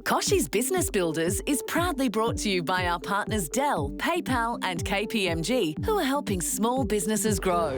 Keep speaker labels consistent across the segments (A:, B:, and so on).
A: Kochie's Business Builders is proudly brought to you by our partners Dell, PayPal and KPMG, who are helping small businesses grow.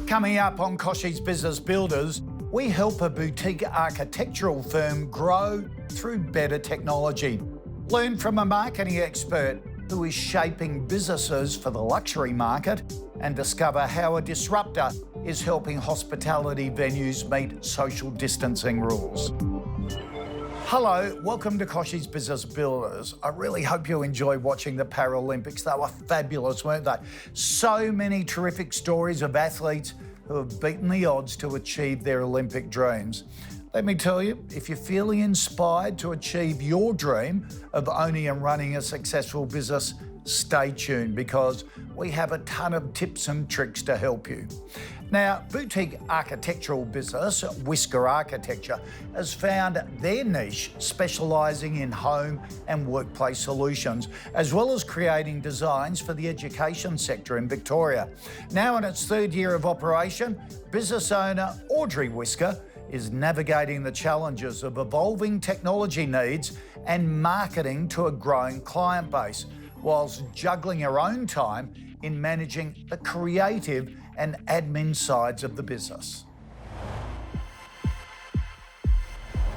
B: Coming up on Kochie's Business Builders, we help a boutique architectural firm grow through better technology. Learn from a marketing expert who is shaping businesses for the luxury market, and discover how a disruptor is helping hospitality venues meet social distancing rules. Hello, welcome to Kochie's Business Builders. I really hope you enjoyed watching the Paralympics. They were fabulous, weren't they? So many terrific stories of athletes who have beaten the odds to achieve their Olympic dreams. Let me tell you, if you're feeling inspired to achieve your dream of owning and running a successful business, stay tuned because we have a ton of tips and tricks to help you. Now, boutique architectural business, Whisker Architecture, has found their niche specialising in home and workplace solutions, as well as creating designs for the education sector in Victoria. Now in its third year of operation, business owner Audrey Whisker is navigating the challenges of evolving technology needs and marketing to a growing client base, whilst juggling her own time in managing the creative and admin sides of the business.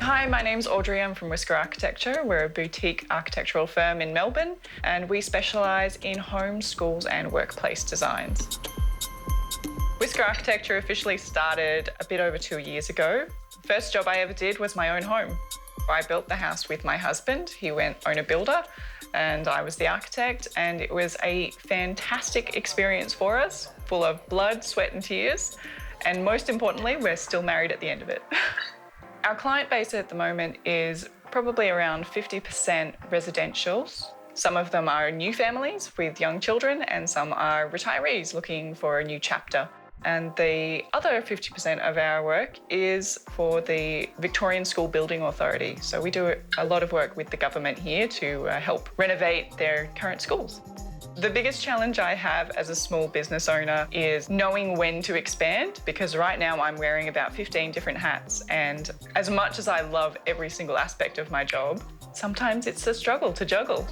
C: Hi, my name's Audrey. I'm from Whisker Architecture. We're a boutique architectural firm in Melbourne, and we specialise in home, schools and workplace designs. Whisker Architecture officially started a bit over 2 years ago. First job I ever did was my own home. I built the house with my husband. He went owner-builder and I was the architect, and it was a fantastic experience for us, full of blood, sweat and tears. And most importantly, we're still married at the end of it. Our client base at the moment is probably around 50% residentials. Some of them are new families with young children and some are retirees looking for a new chapter. And the other 50% of our work is for the Victorian School Building Authority. So we do a lot of work with the government here to help renovate their current schools. The biggest challenge I have as a small business owner is knowing when to expand, because right now I'm wearing about 15 different hats, and as much as I love every single aspect of my job, sometimes it's a struggle to juggle.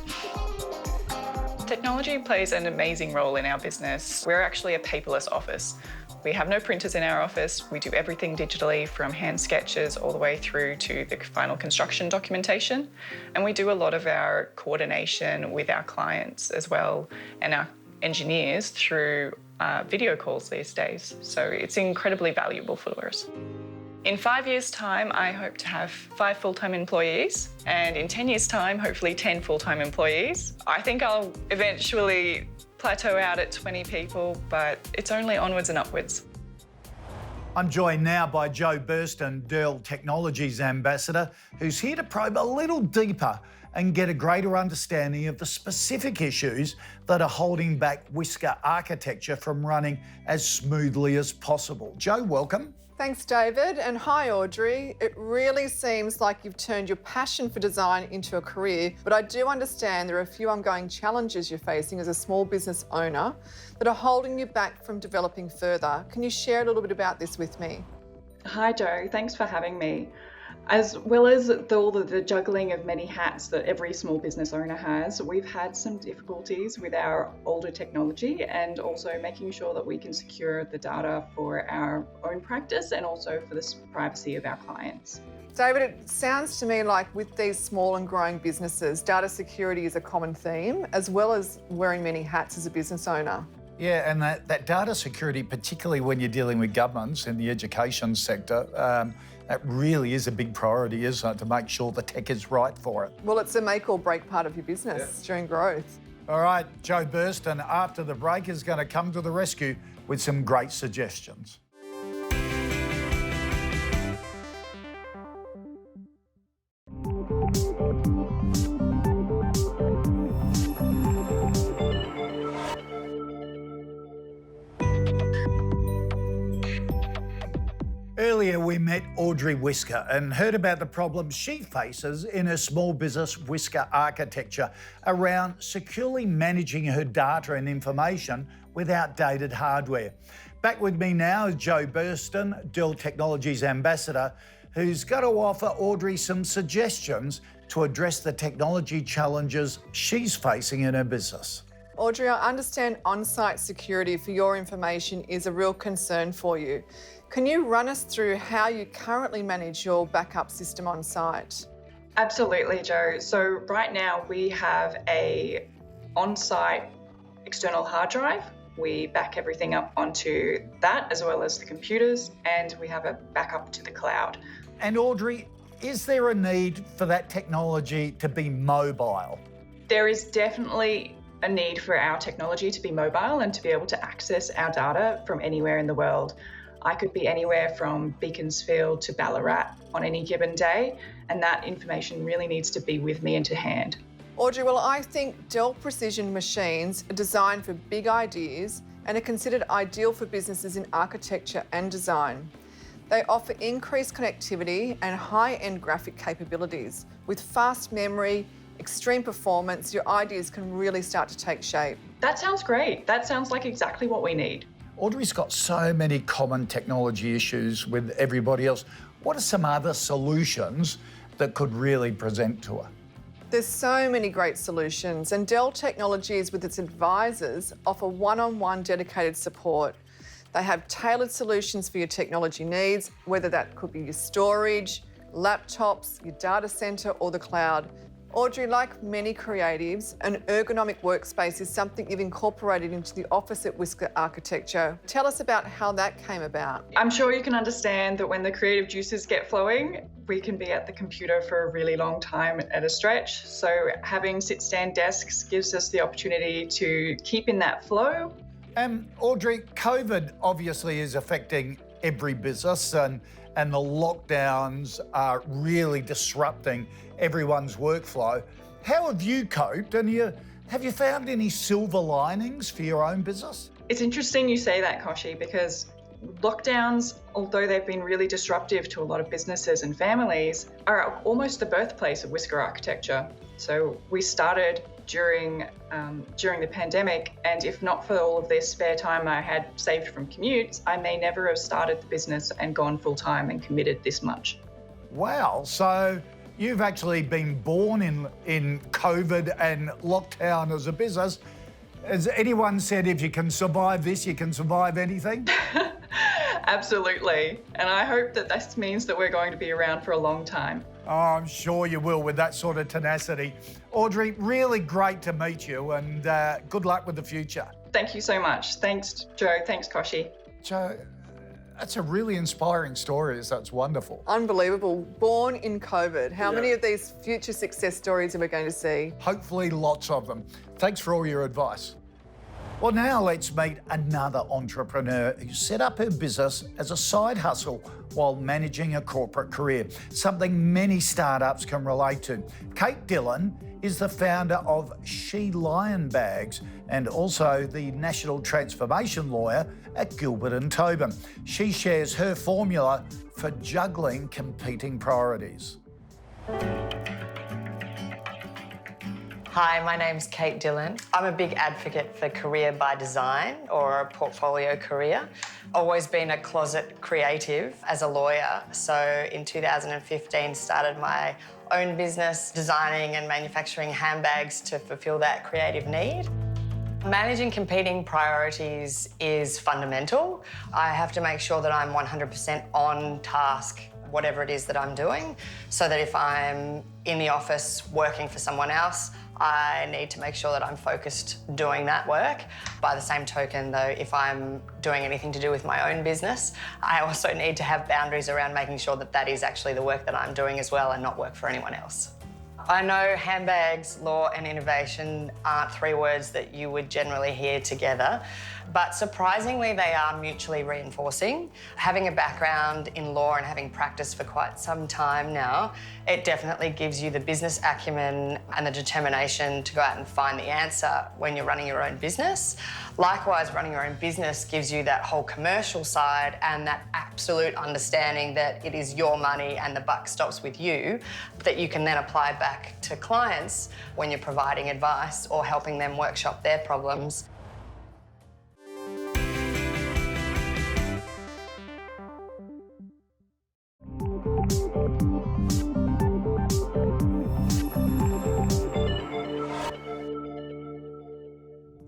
C: Technology plays an amazing role in our business. We're actually a paperless office. We have no printers in our office. We do everything digitally, from hand sketches all the way through to the final construction documentation. And we do a lot of our coordination with our clients as well, and our engineers through video calls these days. So it's incredibly valuable for us. In 5 years' time, I hope to have 5 full-time employees, and in 10 years' time, hopefully 10 full-time employees. I think I'll eventually plateau out at 20 people, but it's only onwards and upwards.
B: I'm joined now by Jo Burston, Dell Technologies Ambassador, who's here to probe a little deeper and get a greater understanding of the specific issues that are holding back Whisker Architecture from running as smoothly as possible. Jo, welcome.
D: Thanks, David, and hi, Audrey. It really seems like you've turned your passion for design into a career, but I do understand there are a few ongoing challenges you're facing as a small business owner that are holding you back from developing further. Can you share a little bit about this with me?
C: Hi, Jo. Thanks for having me. As well as all the juggling of many hats that every small business owner has, we've had some difficulties with our older technology and also making sure that we can secure the data for our own practice and also for the privacy of our clients.
D: David, it sounds to me like with these small and growing businesses, data security is a common theme, as well as wearing many hats as a business owner.
B: Yeah, and that data security, particularly when you're dealing with governments in the education sector, that really is a big priority, isn't it, to make sure the tech is right for it?
D: Well, it's a make or break part of your business during growth.
B: All right, Jo Burston, after the break, is going to come to the rescue with some great suggestions. Earlier, we met Audrey Whisker and heard about the problems she faces in her small business, Whisker Architecture, around securely managing her data and information with outdated hardware. Back with me now is Jo Burston, Dell Technologies Ambassador, who's going to offer Audrey some suggestions to address the technology challenges she's facing in her business.
D: Audrey, I understand on-site security for your information is a real concern for you. Can you run us through how you currently manage your backup system on site?
C: Absolutely, Jo. So right now we have a on-site external hard drive. We back everything up onto that as well as the computers, and we have a backup to the cloud.
B: And Audrey, is there a need for that technology to be mobile?
C: There is definitely a need for our technology to be mobile and to be able to access our data from anywhere in the world. I could be anywhere from Beaconsfield to Ballarat on any given day, and that information really needs to be with me and to hand.
D: Audrey, well, I think Dell Precision machines are designed for big ideas and are considered ideal for businesses in architecture and design. They offer increased connectivity and high-end graphic capabilities. With fast memory, extreme performance, your ideas can really start to take shape.
C: That sounds great. That sounds like exactly what we need.
B: Audrey's got so many common technology issues with everybody else. What are some other solutions that could really present to her?
D: There's so many great solutions, and Dell Technologies with its advisors offer one-on-one dedicated support. They have tailored solutions for your technology needs, whether that could be your storage, laptops, your data centre or the cloud. Audrey, like many creatives, an ergonomic workspace is something you've incorporated into the office at Whisker Architecture. Tell us about how that came about.
C: I'm sure you can understand that when the creative juices get flowing, we can be at the computer for a really long time at a stretch. So having sit-stand desks gives us the opportunity to keep in that flow.
B: Audrey, COVID obviously is affecting every business and the lockdowns are really disrupting everyone's workflow. How have you coped, and have you found any silver linings for your own business?
C: It's interesting you say that, Kochie, because lockdowns, although they've been really disruptive to a lot of businesses and families, are almost the birthplace of Whisker Architecture. So we started during the pandemic, and if not for all of this spare time I had saved from commutes, I may never have started the business and gone full-time and committed this much.
B: Wow, so you've actually been born in COVID and lockdown as a business. Has anyone said if you can survive this, you can survive anything?
C: Absolutely, and I hope that this means that we're going to be around for a long time.
B: Oh, I'm sure you will with that sort of tenacity. Audrey, really great to meet you, and good luck with the future.
C: Thank you so much. Thanks, Jo. Thanks, Kochie.
B: Jo, that's a really inspiring story. That's wonderful.
D: Unbelievable. Born in COVID. How many of these future success stories are we going to see?
B: Hopefully lots of them. Thanks for all your advice. Well, now let's meet another entrepreneur who set up her business as a side hustle while managing a corporate career, something many startups can relate to. Kate Dillon is the founder of She Lion Bags and also the National Transformation Lawyer at Gilbert & Tobin. She shares her formula for juggling competing priorities.
E: Hi, my name's Kate Dillon. I'm a big advocate for career by design or a portfolio career. Always been a closet creative as a lawyer. So in 2015, started my own business designing and manufacturing handbags to fulfill that creative need. Managing competing priorities is fundamental. I have to make sure that I'm 100% on task, whatever it is that I'm doing, so that if I'm in the office working for someone else, I need to make sure that I'm focused doing that work. By the same token, though, if I'm doing anything to do with my own business, I also need to have boundaries around making sure that that is actually the work that I'm doing as well and not work for anyone else. I know handbags, law and innovation aren't three words that you would generally hear together, but surprisingly they are mutually reinforcing. Having a background in law and having practiced for quite some time now, it definitely gives you the business acumen and the determination to go out and find the answer when you're running your own business. Likewise, running your own business gives you that whole commercial side and that absolute understanding that it is your money and the buck stops with you, that you can then apply back to clients when you're providing advice or helping them workshop their problems.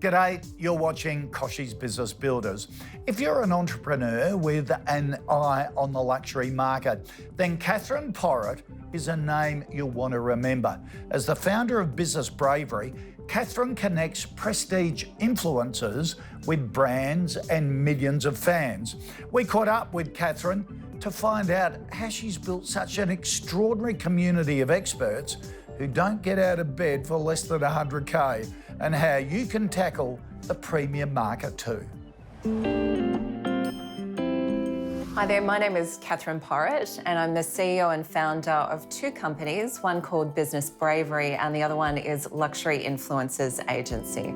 B: G'day, you're watching Kochie's Business Builders. If you're an entrepreneur with an eye on the luxury market, then Catherine Porritt is a name you'll want to remember. As the founder of Business Bravery, Catherine connects prestige influencers with brands and millions of fans. We caught up with Catherine to find out how she's built such an extraordinary community of experts who don't get out of bed for less than 100K, and how you can tackle the premium market too.
F: Hi there, my name is Catherine Porritt and I'm the CEO and founder of two companies, one called Business Bravery and the other one is Luxury Influencers Agency.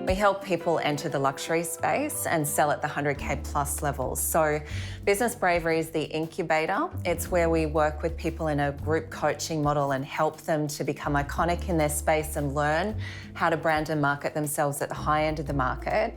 F: We help people enter the luxury space and sell at the 100K plus levels. So Business Bravery is the incubator. It's where we work with people in a group coaching model and help them to become iconic in their space and learn how to brand and market themselves at the high end of the market.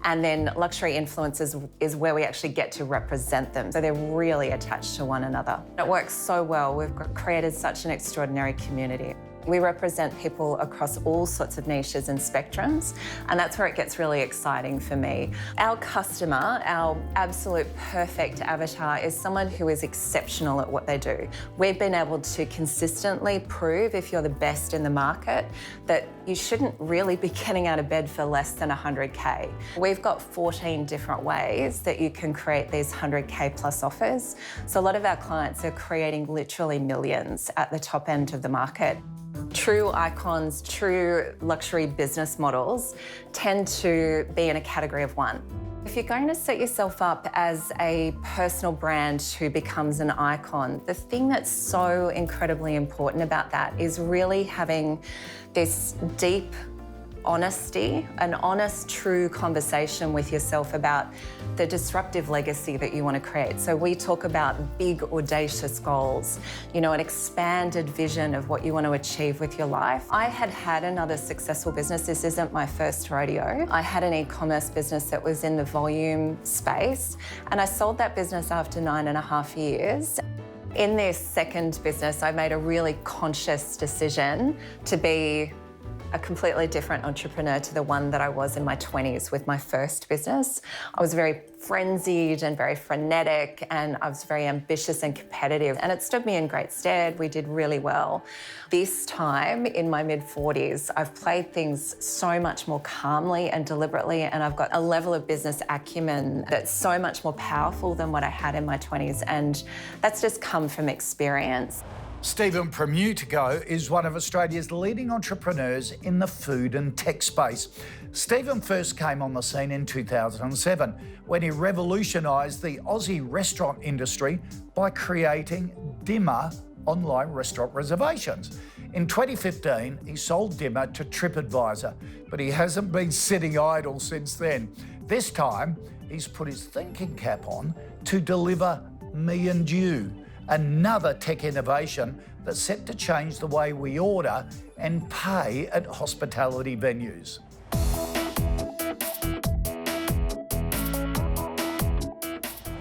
F: And then Luxury Influencers is where we actually get to represent them. So they're really attached to one another. It works so well. We've created such an extraordinary community. We represent people across all sorts of niches and spectrums, and that's where it gets really exciting for me. Our customer, our absolute perfect avatar, is someone who is exceptional at what they do. We've been able to consistently prove, if you're the best in the market, that you shouldn't really be getting out of bed for less than 100K. We've got 14 different ways that you can create these 100K plus offers. So a lot of our clients are creating literally millions at the top end of the market. True icons, true luxury business models tend to be in a category of one. If you're going to set yourself up as a personal brand who becomes an icon, the thing that's so incredibly important about that is really having this deep honesty, an honest, true conversation with yourself about the disruptive legacy that you want to create. So we talk about big, audacious goals, you know, an expanded vision of what you want to achieve with your life. I had another successful business. This isn't my first rodeo. I had an e-commerce business that was in the volume space, and I sold that business after 9.5 years. In this second business, I made a really conscious decision to be a completely different entrepreneur to the one that I was in my 20s with my first business. I was very frenzied and very frenetic, and I was very ambitious and competitive, and it stood me in great stead. We did really well. This time, in my mid-40s, I've played things so much more calmly and deliberately, and I've got a level of business acumen that's so much more powerful than what I had in my 20s, and that's just come from experience.
B: Stephen Permutico is one of Australia's leading entrepreneurs in the food and tech space. Stephen first came on the scene in 2007 when he revolutionised the Aussie restaurant industry by creating Dimmer online restaurant reservations. In 2015, he sold Dimmer to TripAdvisor, but he hasn't been sitting idle since then. This time, he's put his thinking cap on to deliver Me and You, another tech innovation that's set to change the way we order and pay at hospitality venues.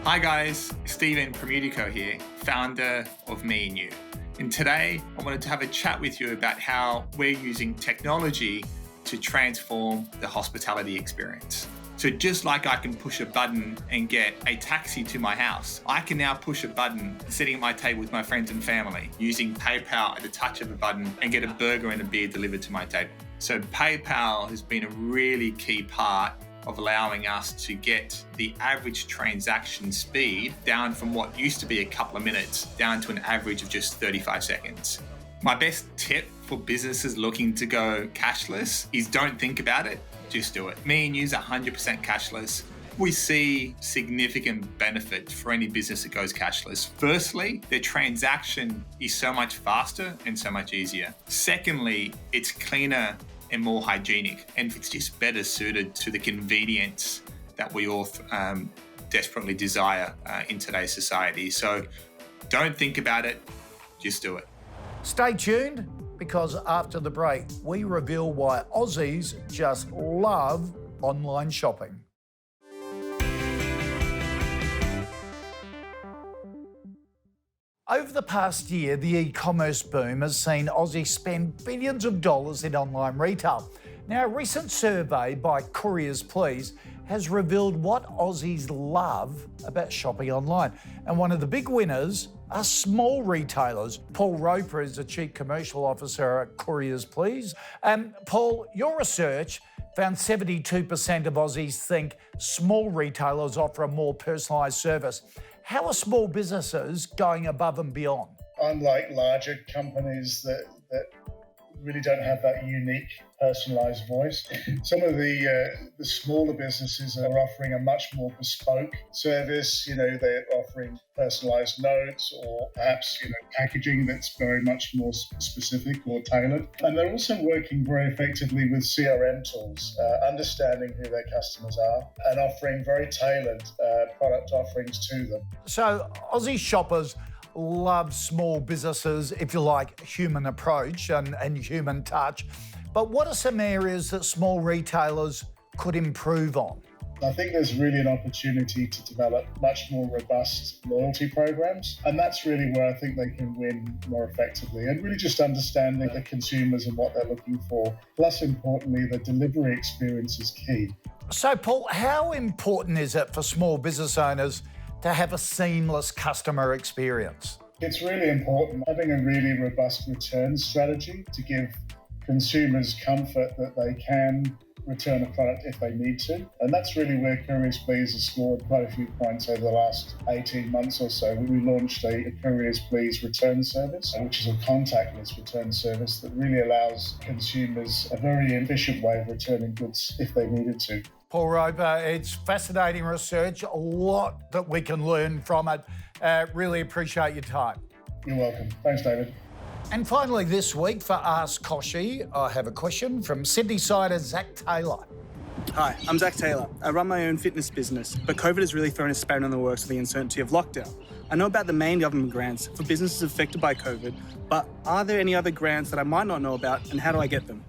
G: Hi guys, Stephen Permutico here, founder of Me and You. And today I wanted to have a chat with you about how we're using technology to transform the hospitality experience. So just like I can push a button and get a taxi to my house, I can now push a button sitting at my table with my friends and family using PayPal at the touch of a button and get a burger and a beer delivered to my table. So PayPal has been a really key part of allowing us to get the average transaction speed down from what used to be a couple of minutes down to an average of just 35 seconds. My best tip for businesses looking to go cashless is don't think about it, just do it. Me and You's 100% cashless. We see significant benefit for any business that goes cashless. Firstly, their transaction is so much faster and so much easier. Secondly, it's cleaner and more hygienic, and it's just better suited to the convenience that we all desperately desire in today's society. So don't think about it, just do it.
B: Stay tuned, because after the break, we reveal why Aussies just love online shopping. Over the past year, the e-commerce boom has seen Aussies spend billions of dollars in online retail. Now, a recent survey by Couriers Please has revealed what Aussies love about shopping online. And one of the big winners are small retailers. Paul Roper is the Chief Commercial Officer at Couriers Please. Paul, your research found 72% of Aussies think small retailers offer a more personalised service. How are small businesses going above and beyond?
H: Unlike larger companies that really don't have that unique personalised voice, some of the smaller businesses are offering a much more bespoke service. They're offering personalised notes or perhaps packaging that's very much more specific or tailored. And they're also working very effectively with CRM tools, understanding who their customers are and offering very tailored product offerings to them.
B: So Aussie shoppers love small businesses, if you like, human approach and human touch. But what are some areas that small retailers could improve on?
H: I think there's really an opportunity to develop much more robust loyalty programs. And that's really where I think they can win more effectively, and really just understanding the consumers and what they're looking for. Plus, importantly, the delivery experience is key.
B: So, Paul, how important is it for small business owners to have a seamless customer experience?
H: It's really important having a really robust return strategy to give consumers comfort that they can return a product if they need to. And that's really where Couriers Please has scored quite a few points over the last 18 months or so. We launched a Couriers Please return service, which is a contactless return service that really allows consumers a very efficient way of returning goods if they needed to.
B: Paul Roper, it's fascinating research, a lot that we can learn from it. Really appreciate your time.
H: You're welcome. Thanks, David.
B: And finally this week for Ask Kochie, I have a question from Sydney-sider Zach Taylor.
I: Hi, I'm Zach Taylor. I run my own fitness business, but COVID has really thrown a spanner in the works with the uncertainty of lockdown. I know about the main government grants for businesses affected by COVID, but are there any other grants that I might not know about, and how do I get them?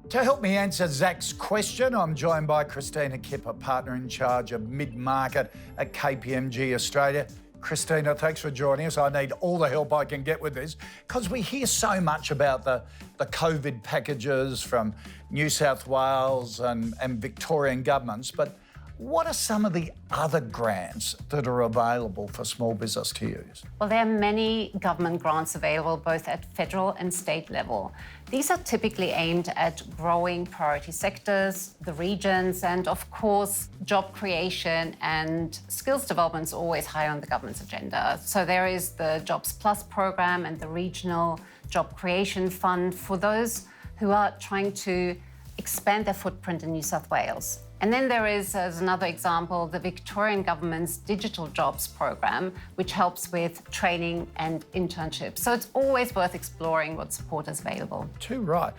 B: To help me answer Zach's question, I'm joined by Christina Kipper, partner in charge of mid-market at KPMG Australia. Christina, thanks for joining us. I need all the help I can get with this because we hear so much about the COVID packages from New South Wales and Victorian governments, but what are some of the other grants that are available for small business to use?
J: Well, there are many government grants available both at federal and state level. These are typically aimed at growing priority sectors, the regions, and of course, job creation and skills development is always high on the government's agenda. So there is the Jobs Plus program and the Regional Job Creation Fund for those who are trying to expand their footprint in New South Wales. And then there is, as another example, the Victorian government's Digital Jobs program, which helps with training and internships. So it's always worth exploring what support is available.
B: Too right.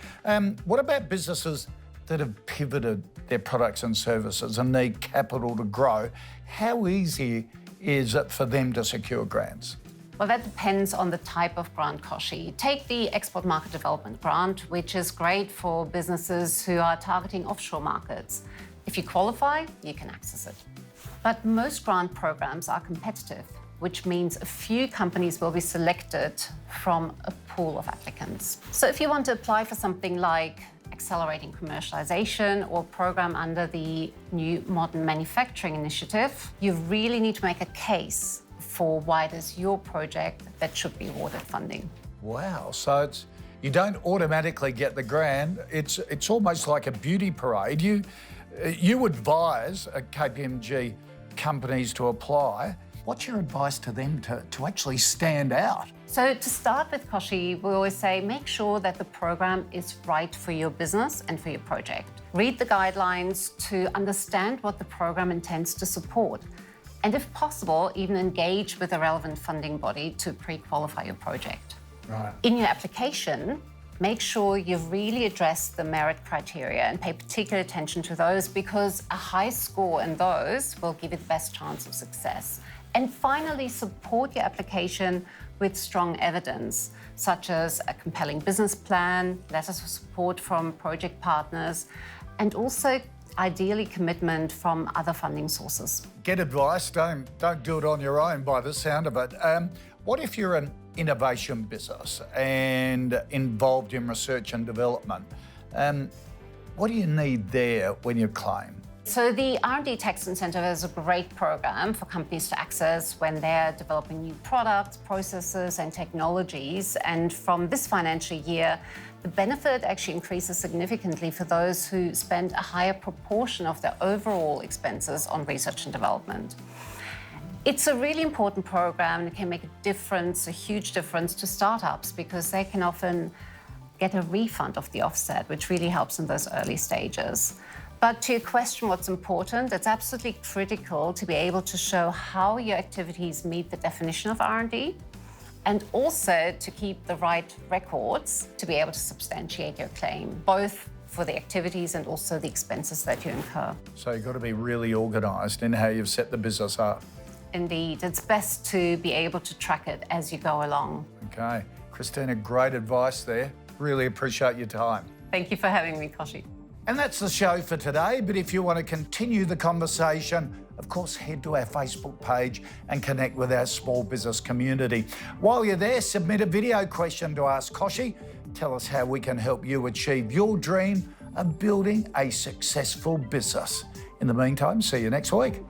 B: What about businesses that have pivoted their products and services and need capital to grow? How easy is it for them to secure grants?
J: Well, that depends on the type of grant, Kochie. Take the Export Market Development Grant, which is great for businesses who are targeting offshore markets. If you qualify, you can access it. But most grant programs are competitive, which means a few companies will be selected from a pool of applicants. So if you want to apply for something like accelerating commercialization or program under the new Modern Manufacturing Initiative, you really need to make a case for why it is your project that should be awarded funding.
B: Wow, so you don't automatically get the grant. It's almost like a beauty parade. You advise KPMG companies to apply. What's your advice to them to actually stand out?
J: So to start with, Kochie, we always say make sure that the program is right for your business and for your project. Read the guidelines to understand what the program intends to support. And if possible, even engage with a relevant funding body to pre-qualify your project.
B: Right.
J: In your application, make sure you really address the merit criteria and pay particular attention to those because a high score in those will give you the best chance of success. And finally, support your application with strong evidence, such as a compelling business plan, letters of support from project partners, and also ideally commitment from other funding sources.
B: Get advice, don't do it on your own by the sound of it. What if you're an innovation business and involved in research and development? What do you need there when you claim?
J: So the R&D Tax Incentive is a great program for companies to access when they're developing new products, processes and technologies. And from this financial year, the benefit actually increases significantly for those who spend a higher proportion of their overall expenses on research and development. It's a really important program and it can make a difference, a huge difference to startups because they can often get a refund of the offset, which really helps in those early stages. But to your question, what's important, it's absolutely critical to be able to show how your activities meet the definition of R&D and also to keep the right records to be able to substantiate your claim, both for the activities and also the expenses that you incur.
B: So you've got to be really organised in how you've set the business up.
J: Indeed, it's best to be able to track it as you go along.
B: Okay. Christina, great advice there. Really appreciate your time.
J: Thank you for having me, Kochie.
B: And that's the show for today, but if you want to continue the conversation, of course, head to our Facebook page and connect with our small business community. While you're there, submit a video question to Ask Kochie. Tell us how we can help you achieve your dream of building a successful business. In the meantime, see you next week.